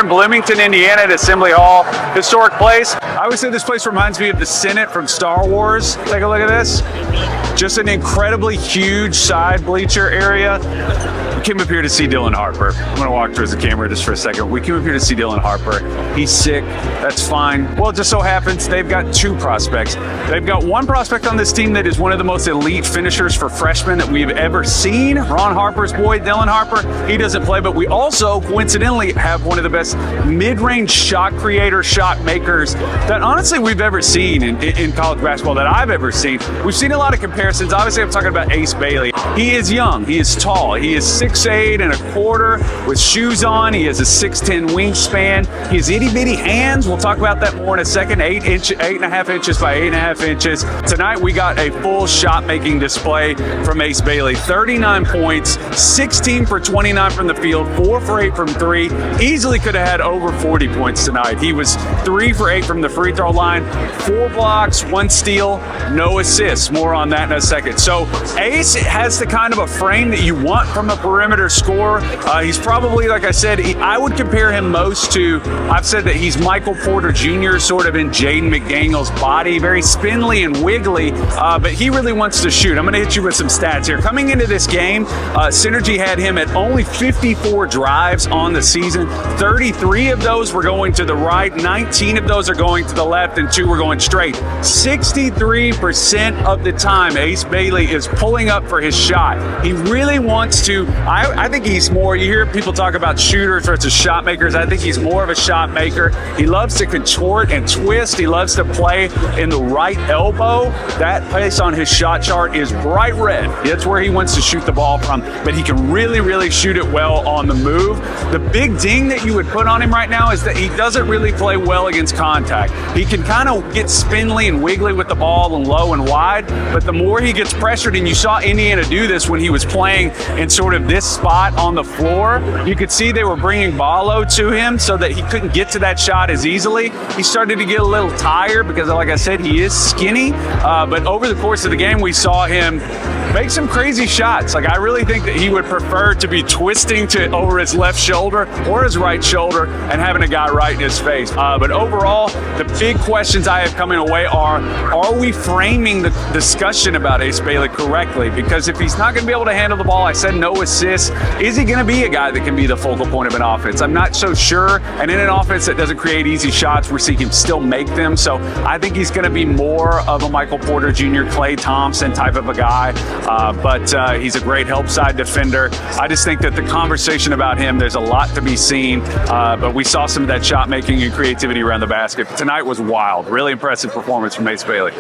in Bloomington, Indiana at Assembly Hall, historic place. I always say this place reminds me of the Senate from Star Wars. Take a look at this. Just an incredibly huge side bleacher area. We came up here to see Dylan Harper. I'm going to walk towards the camera just for a second. We came up here to see Dylan Harper. He's sick. That's fine. Well, it just so happens they've got two prospects. They've got one prospect on this team that is one of the most elite finishers for freshmen that we've ever seen. Ron Harper's boy, Dylan Harper. He doesn't play, but we also coincidentally have one of the best mid-range shot creators, shot makers that honestly we've ever seen in college basketball that I've ever seen. We've seen a lot of comparisons. Obviously, I'm talking about Ace Bailey. He is young. He is tall. He is 6'8" and a quarter with shoes on. He has a 6'10" wingspan. He has itty-bitty hands. We'll talk about that more in a second. 8.5 inches by 8.5 inches. Tonight, we got a full shot-making display from Ace Bailey. 39 points, 16 for 29 from the field, 4 for 8 from 3. Easily could have had over 40 points tonight. He was 3 for 8 from the free throw line, 4 blocks, 1 steal, no assists. More on that in a second. So Ace has the kind of a frame that you want from a perimeter scorer. He's probably, like I said, I would compare him most to, I've said that he's Michael Porter Jr. sort of in Jaden McDaniel's body, very spindly and wiggly, but he really wants to shoot. I'm going to hit you with some stats here. Coming into this game, Synergy had him at only 54 drives on the season. 33 of those were going to the right, 19 of those are going to the left, and 2 were going straight. 63% of the time, Ace Bailey is pulling up for his shot. He really wants to, I think he's more, you hear people talk about shooters versus shot makers. I think he's more of a shot maker. He loves to contort and twist. He loves to play in the right elbow. That place on his shot chart is bright red. That's where he wants to shoot the ball from, but he can really, really shoot it well on the move. The big ding that you would put on him right now is that he doesn't really play well against contact. He can kind of get spindly and wiggly with the ball and low and wide, but the more he gets pressured, and you saw Indiana do this when he was playing in sort of this spot on the floor, you could see they were bringing Ballo to him so that he couldn't get to that shot as easily. He started to get a little tired because, like I said, he is skinny, but over the course of the game, we saw him make some crazy shots. Like, I really think that he would prefer to be twisting to over his left shoulder or his right shoulder and having a guy right in his face. But overall, the big questions I have coming away are we framing the discussion about Ace Bailey correctly? Because if he's not going to be able to handle the ball, I said no assists, is he going to be a guy that can be the focal point of an offense? I'm not so sure. And in an offense that doesn't create easy shots, we're seeing him still make them. So I think he's going to be more of a Michael Porter Jr., Klay Thompson type of a guy. But he's a great help side defender. I just think that the conversation about him, there's a lot to be seen. But we saw some of that shot making and creativity around the basket. Tonight was wild. Really impressive performance from Ace Bailey.